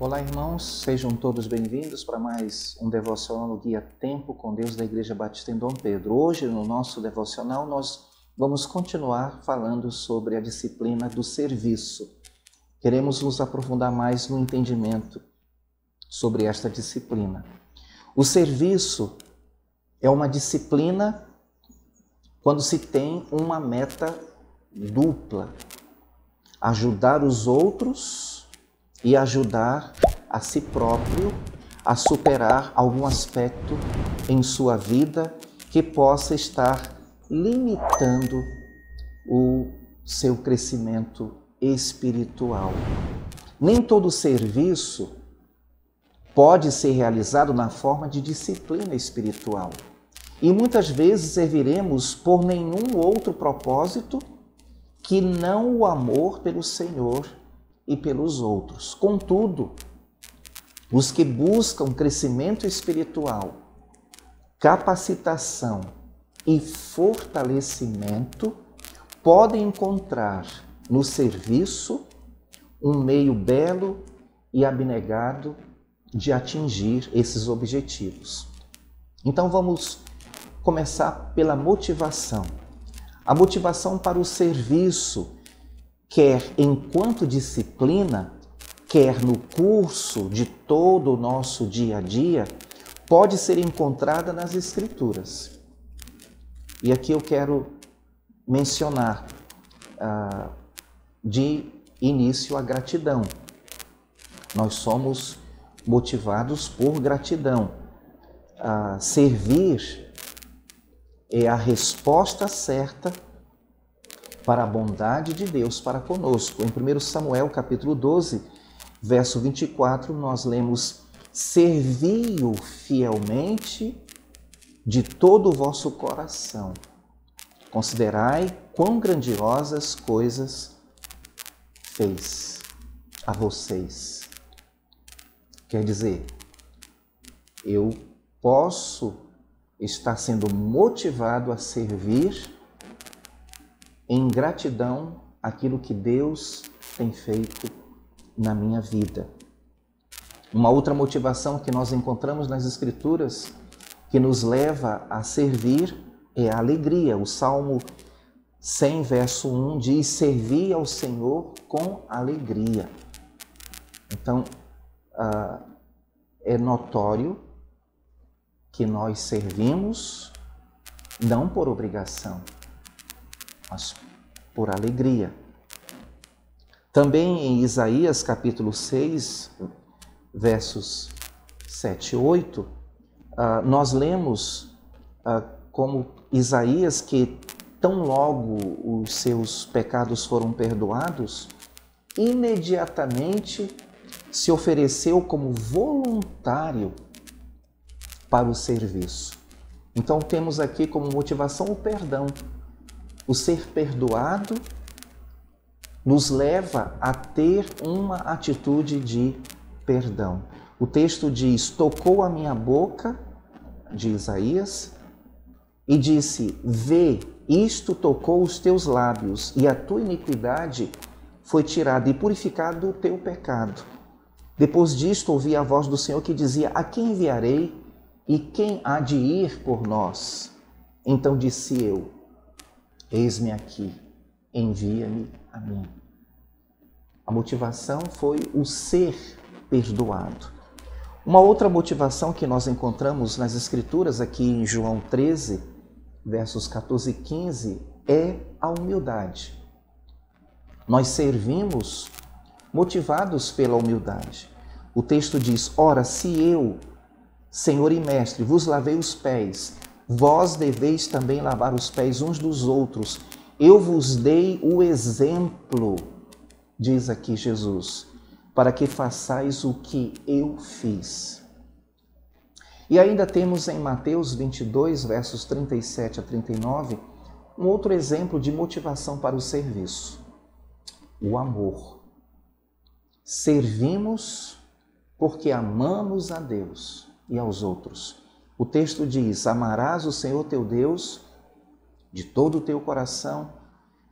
Olá, irmãos, sejam todos bem-vindos para mais um devocional no Guia Tempo com Deus da Igreja Batista em Dom Pedro. Hoje, no nosso devocional, nós vamos continuar falando sobre a disciplina do serviço. Queremos nos aprofundar mais no entendimento sobre esta disciplina. O serviço é uma disciplina quando se tem uma meta dupla: ajudar os outros e ajudar a si próprio a superar algum aspecto em sua vida que possa estar limitando o seu crescimento espiritual. Nem todo serviço pode ser realizado na forma de disciplina espiritual. E muitas vezes serviremos por nenhum outro propósito que não o amor pelo Senhor e pelos outros. Contudo, os que buscam crescimento espiritual, capacitação e fortalecimento podem encontrar no serviço um meio belo e abnegado de atingir esses objetivos. Então vamos começar pela motivação. A motivação para o serviço, quer enquanto disciplina, quer no curso de todo o nosso dia a dia, pode ser encontrada nas Escrituras. E aqui eu quero mencionar de início a gratidão. Nós somos motivados por gratidão. Servir é a resposta certa para a bondade de Deus para conosco. Em 1 Samuel, capítulo 12, verso 24, nós lemos: servi-o fielmente de todo o vosso coração. Considerai quão grandiosas coisas fez a vocês. Quer dizer, eu posso estar sendo motivado a servir em gratidão àquilo que Deus tem feito na minha vida. Uma outra motivação que nós encontramos nas Escrituras que nos leva a servir é a alegria. O Salmo 100, verso 1 diz: servi ao Senhor com alegria. Então, é notório que nós servimos não por obrigação, mas por alegria. Também em Isaías capítulo 6, versos 7 e 8, nós lemos como Isaías, que tão logo os seus pecados foram perdoados, imediatamente se ofereceu como voluntário para o serviço. Então temos aqui como motivação o perdão. O ser perdoado nos leva a ter uma atitude de perdão. O texto diz: tocou a minha boca, de Isaías, e disse: vê, isto tocou os teus lábios, e a tua iniquidade foi tirada, e purificado o teu pecado. Depois disto ouvi a voz do Senhor que dizia: a quem enviarei, e quem há de ir por nós? Então disse eu: eis-me aqui, envia-me a mim. A motivação foi o ser perdoado. Uma outra motivação que nós encontramos nas Escrituras, aqui em João 13, versos 14 e 15, é a humildade. Nós servimos motivados pela humildade. O texto diz: ora, se eu, Senhor e Mestre, vos lavei os pés, vós deveis também lavar os pés uns dos outros. Eu vos dei o exemplo, diz aqui Jesus, para que façais o que eu fiz. E ainda temos em Mateus 22, versos 37 a 39, um outro exemplo de motivação para o serviço: o amor. Servimos porque amamos a Deus e aos outros. O texto diz: amarás o Senhor teu Deus de todo o teu coração,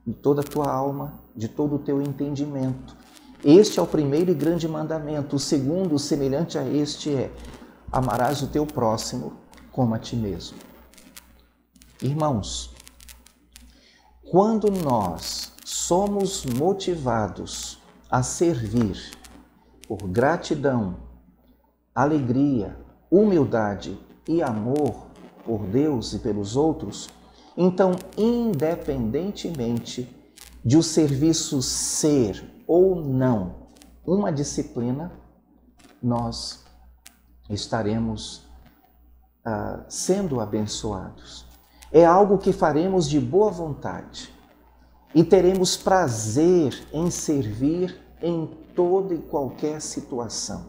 de toda a tua alma, de todo o teu entendimento. Este é o primeiro e grande mandamento. O segundo, semelhante a este, é: amarás o teu próximo como a ti mesmo. Irmãos, quando nós somos motivados a servir por gratidão, alegria, humildade e amor por Deus e pelos outros, então, independentemente de o serviço ser ou não uma disciplina, nós estaremos sendo abençoados. É algo que faremos de boa vontade e teremos prazer em servir em toda e qualquer situação.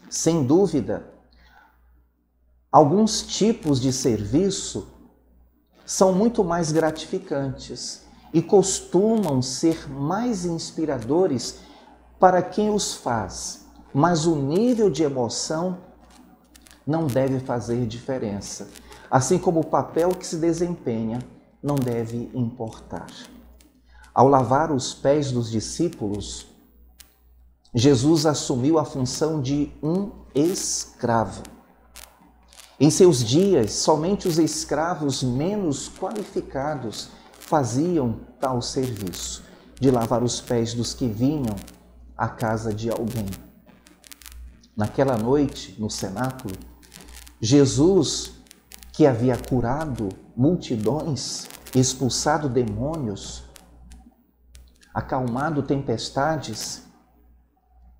Sem dúvida, alguns tipos de serviço são muito mais gratificantes e costumam ser mais inspiradores para quem os faz, mas o nível de emoção não deve fazer diferença, assim como o papel que se desempenha não deve importar. Ao lavar os pés dos discípulos, Jesus assumiu a função de um escravo. Em seus dias, somente os escravos menos qualificados faziam tal serviço, de lavar os pés dos que vinham à casa de alguém. Naquela noite, no cenáculo, Jesus, que havia curado multidões, expulsado demônios, acalmado tempestades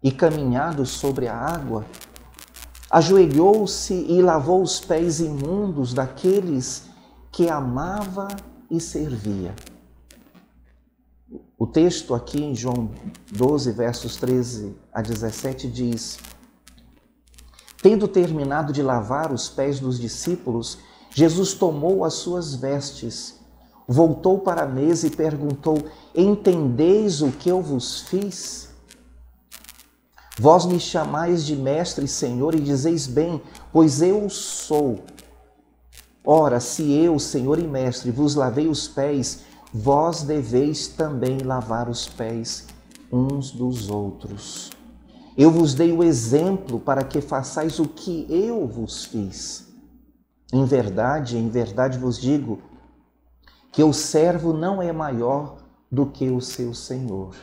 e caminhado sobre a água, ajoelhou-se e lavou os pés imundos daqueles que amava e servia. O texto aqui em João 12, versos 13 a 17 diz: tendo terminado de lavar os pés dos discípulos, Jesus tomou as suas vestes, voltou para a mesa e perguntou: entendeis o que eu vos fiz? Vós me chamais de mestre e senhor e dizeis bem, pois eu sou. Ora, se eu, senhor e mestre, vos lavei os pés, vós deveis também lavar os pés uns dos outros. Eu vos dei o exemplo para que façais o que eu vos fiz. Em verdade vos digo que o servo não é maior do que o seu senhor,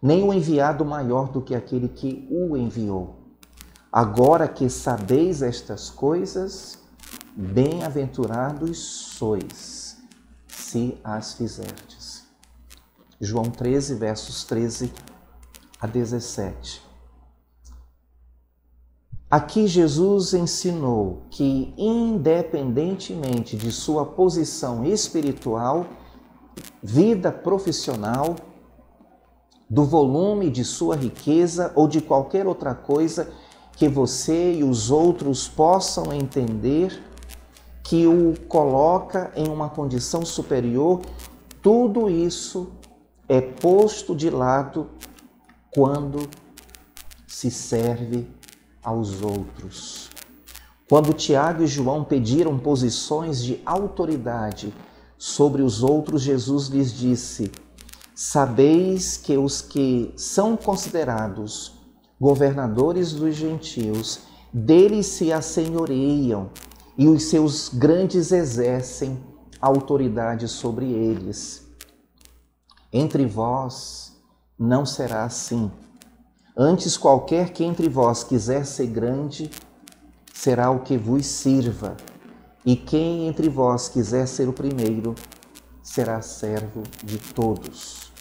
nem o enviado maior do que aquele que o enviou. Agora que sabeis estas coisas, bem-aventurados sois, se as fizerdes. João 13, versos 13 a 17. Aqui Jesus ensinou que, independentemente de sua posição espiritual, vida profissional, do volume de sua riqueza ou de qualquer outra coisa que você e os outros possam entender que o coloca em uma condição superior, tudo isso é posto de lado quando se serve aos outros. Quando Tiago e João pediram posições de autoridade sobre os outros, Jesus lhes disse: sabeis que os que são considerados governadores dos gentios, deles se assenhoreiam e os seus grandes exercem autoridade sobre eles. Entre vós não será assim. Antes, qualquer que entre vós quiser ser grande, será o que vos sirva. E quem entre vós quiser ser o primeiro, será servo de todos.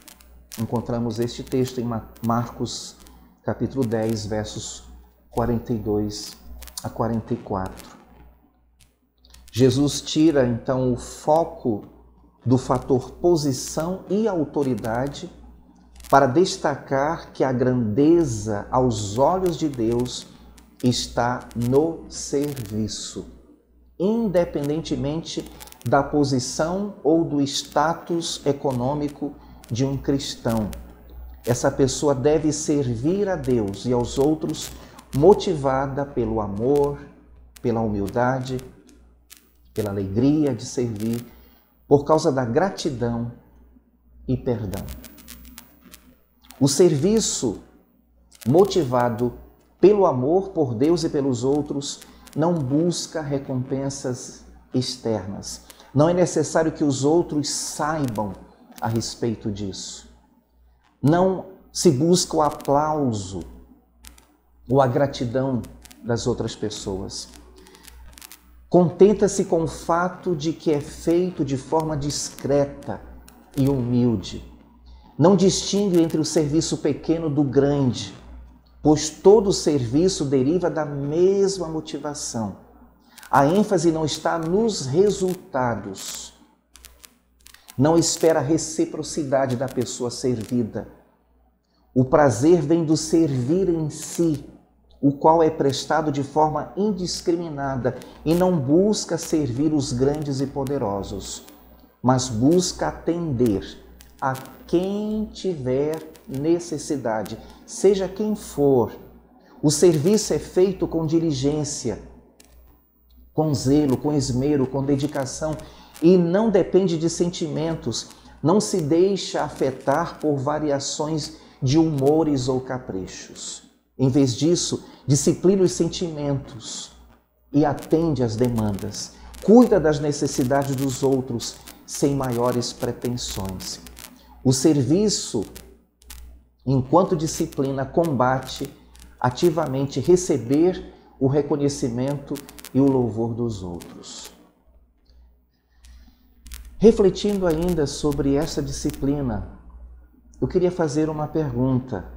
Encontramos este texto em Marcos, capítulo 10, versos 42 a 44. Jesus tira, então, o foco do fator posição e autoridade para destacar que a grandeza aos olhos de Deus está no serviço, independentemente da posição ou do status econômico de um cristão. Essa pessoa deve servir a Deus e aos outros motivada pelo amor, pela humildade, pela alegria de servir, por causa da gratidão e perdão. O serviço motivado pelo amor por Deus e pelos outros não busca recompensas externas. Não é necessário que os outros saibam a respeito disso. Não se busca o aplauso ou a gratidão das outras pessoas. Contenta-se com o fato de que é feito de forma discreta e humilde. Não distingue entre o serviço pequeno do grande, pois todo serviço deriva da mesma motivação. A ênfase não está nos resultados. Não espera a reciprocidade da pessoa servida. O prazer vem do servir em si, o qual é prestado de forma indiscriminada e não busca servir os grandes e poderosos, mas busca atender a quem tiver necessidade, seja quem for. O serviço é feito com diligência, com zelo, com esmero, com dedicação e não depende de sentimentos, não se deixa afetar por variações de humores ou caprichos. Em vez disso, disciplina os sentimentos e atende às demandas. Cuida das necessidades dos outros sem maiores pretensões. O serviço, enquanto disciplina, combate ativamente receber o reconhecimento e o louvor dos outros. Refletindo ainda sobre essa disciplina, eu queria fazer uma pergunta.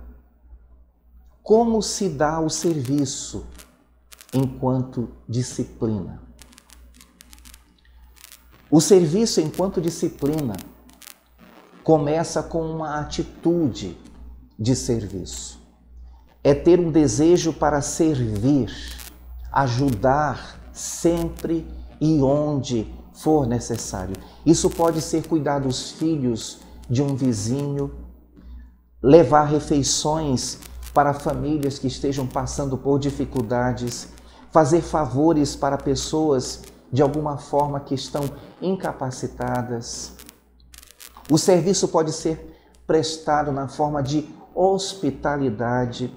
Como se dá o serviço enquanto disciplina? O serviço enquanto disciplina começa com uma atitude de serviço. É ter um desejo para servir, ajudar sempre e onde for necessário. Isso pode ser cuidar dos filhos de um vizinho, levar refeições para famílias que estejam passando por dificuldades, fazer favores para pessoas de alguma forma que estão incapacitadas. O serviço pode ser prestado na forma de hospitalidade,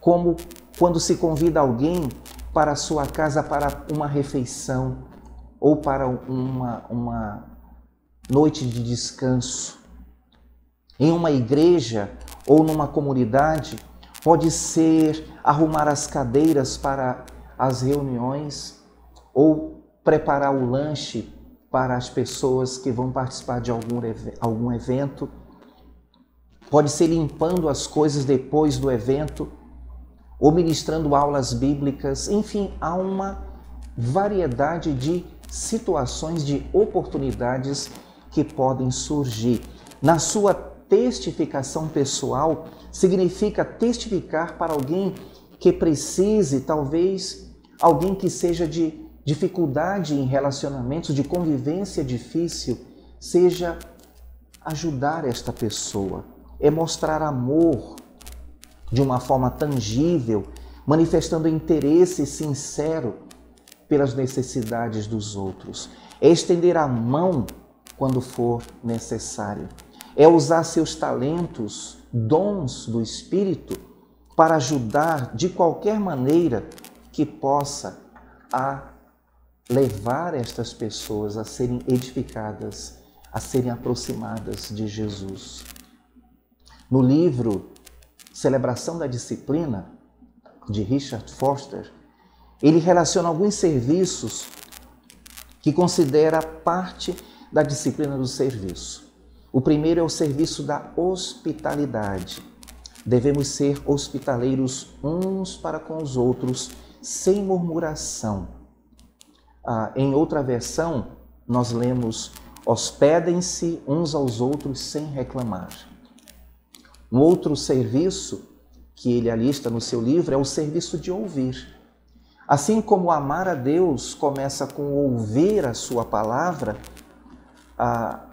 como quando se convida alguém para a sua casa para uma refeição ou para uma noite de descanso. Em uma igreja ou numa comunidade, pode ser arrumar as cadeiras para as reuniões ou preparar o lanche para as pessoas que vão participar de algum evento. Pode ser limpando as coisas depois do evento ou ministrando aulas bíblicas. Enfim, há uma variedade de situações, de oportunidades que podem surgir. Na sua testificação pessoal, significa testificar para alguém que precise, talvez alguém que seja de dificuldade em relacionamentos, de convivência difícil, seja ajudar esta pessoa. É mostrar amor de uma forma tangível, manifestando interesse sincero pelas necessidades dos outros. É estender a mão quando for necessário. É usar seus talentos, dons do Espírito, para ajudar de qualquer maneira que possa a levar estas pessoas a serem edificadas, a serem aproximadas de Jesus. No livro Celebração da Disciplina, de Richard Foster, ele relaciona alguns serviços que considera parte da disciplina do serviço. O primeiro é o serviço da hospitalidade. Devemos ser hospitaleiros uns para com os outros, sem murmuração. Em outra versão, nós lemos: hospedem-se uns aos outros sem reclamar. Um outro serviço que ele alista no seu livro é o serviço de ouvir. Assim como amar a Deus começa com ouvir a sua palavra,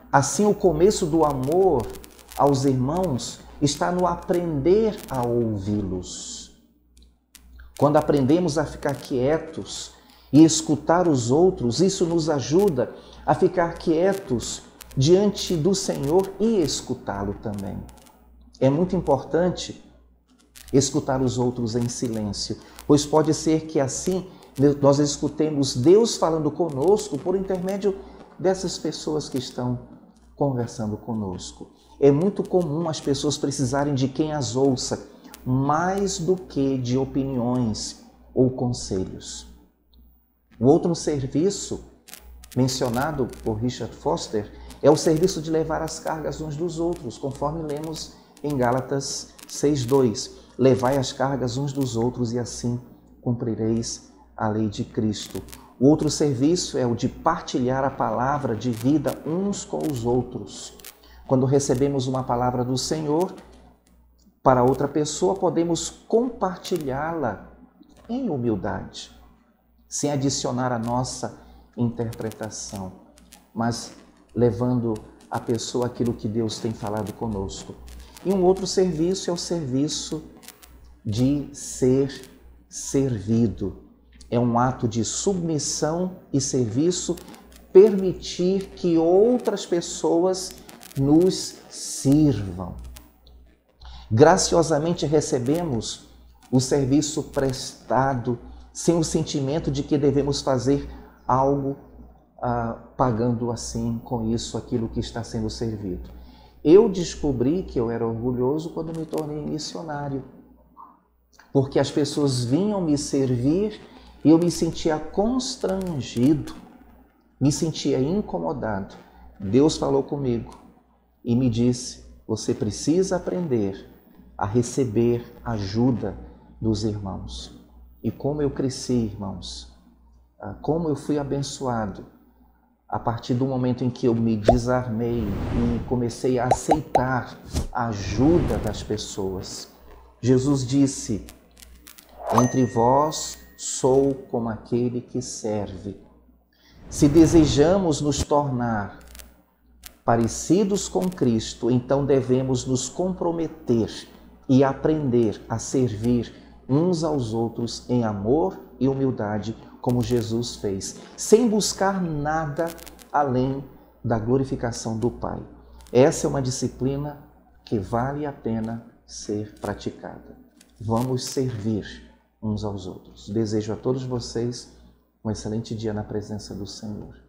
assim o começo do amor aos irmãos está no aprender a ouvi-los. Quando aprendemos a ficar quietos e escutar os outros, isso nos ajuda a ficar quietos diante do Senhor e escutá-lo também. É muito importante escutar os outros em silêncio, pois pode ser que assim nós escutemos Deus falando conosco por intermédio dessas pessoas que estão conversando conosco. É muito comum as pessoas precisarem de quem as ouça, mais do que de opiniões ou conselhos. O outro serviço mencionado por Richard Foster é o serviço de levar as cargas uns dos outros, conforme lemos em Gálatas 6:2. Levai as cargas uns dos outros e assim cumprireis a lei de Cristo. O outro serviço é o de partilhar a palavra de vida uns com os outros. Quando recebemos uma palavra do Senhor para outra pessoa, podemos compartilhá-la em humildade, sem adicionar a nossa interpretação, mas levando à pessoa aquilo que Deus tem falado conosco. E um outro serviço é o serviço de ser servido. É um ato de submissão e serviço, permitir que outras pessoas nos sirvam. Graciosamente recebemos o serviço prestado, sem o sentimento de que devemos fazer algo pagando assim com isso aquilo que está sendo servido. Eu descobri que eu era orgulhoso quando me tornei missionário, porque as pessoas vinham me servir e eu me sentia constrangido, me sentia incomodado. Deus falou comigo e me disse: você precisa aprender a receber ajuda dos irmãos. E como eu cresci, irmãos, como eu fui abençoado a partir do momento em que eu me desarmei e comecei a aceitar a ajuda das pessoas. Jesus disse: entre vós sou como aquele que serve. Se desejamos nos tornar parecidos com Cristo, então devemos nos comprometer e aprender a servir uns aos outros em amor e humildade, como Jesus fez, sem buscar nada além da glorificação do Pai. Essa é uma disciplina que vale a pena ser praticada. Vamos servir uns aos outros. Desejo a todos vocês um excelente dia na presença do Senhor.